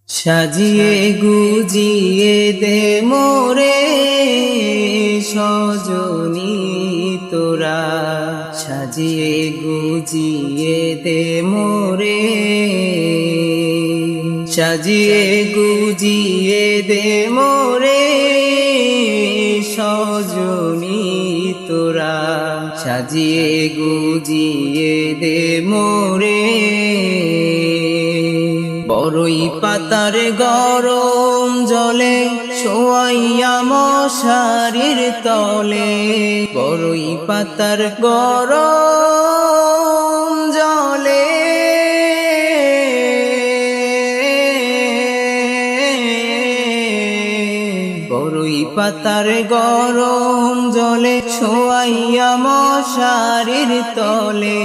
সাজিয়ে গুজিয়ে দে মোরে সজনী তোরা, সাজিয়ে গুজিয়ে দে মোরে, সাজিয়ে গুজিয়ে দে মোরে সজনী তোরা, সাজিয়ে গুজিয়ে দে মোরে। বড়ই পাতার গরম জলে শোয়াইয়া মশারির তলে, বড়ই পাতার গরম জলে বড়ই পাতার গরম জলে শোয়াইয়া মশারির তলে,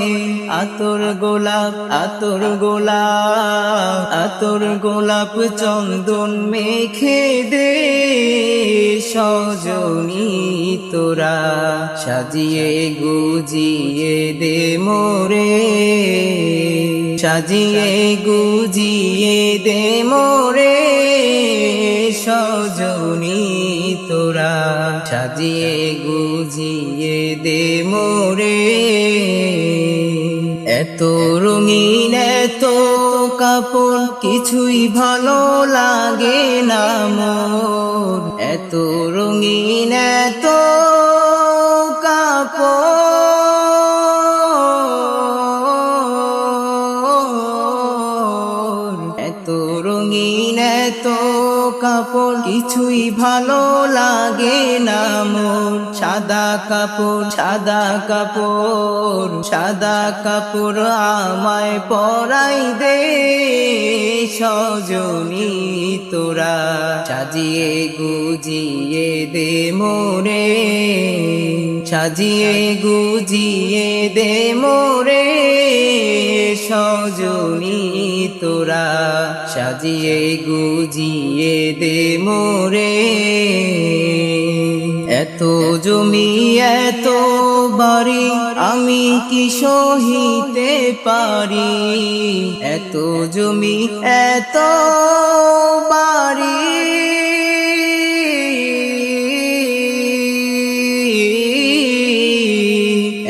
আতর গোলাপ আতর গোলাপ আতর গোলাপ চন্দন মেখে দে সজনী তোরা, সাজিয়ে গুজিয়ে দে মোরে, সাজিয়ে গুজিয়ে দে মোরে সজনী তোরা, সাজিয়ে গুজিয়ে দে মোরে। এত রঙিন এত কাপড় কিছুই ভালো লাগে না মোর, এত রঙিন এত কাপড় এত রঙিন এত কাপড় কিছুই ভালো লাগে না মোর, সাদা কাপড় সাদা কাপড় সাদা কাপড় আমায় পরাই দে সজনী তোরা, সাজিয়ে গুজিয়ে দে মোরে, সাজিয়ে গুজিয়ে দে মোরে সজনী তোরা, সাজিয়ে গুজিয়ে দে মোরে। এত জমি এত বাড়ি আমি কি সহিতে পারি, এত জমি এত বাড়ি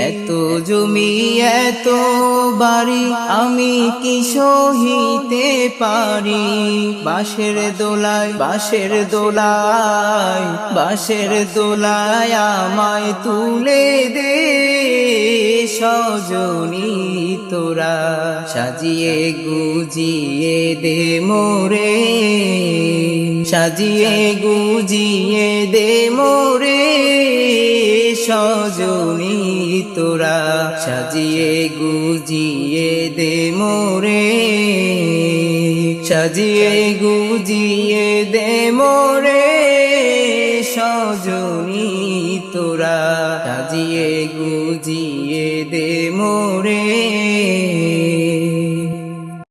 এত জমি এত বাড়ি আমি কি সহিতে পারি, বাঁশের দোলায় বাঁশের দোলায় বাঁশের দোলায় আমায় তুলে দে সজনী তোরা, সাজিয়ে গুজিয়ে দে মোরে, সাজিয়ে গুজিয়ে দে মোরে সজনী তোরা, সাজিয়ে গুজিয়ে দে মোরে, সাজিয়ে গুজিয়ে দে মোরে সজনী তোরা, সাজিয়ে গুজিয়ে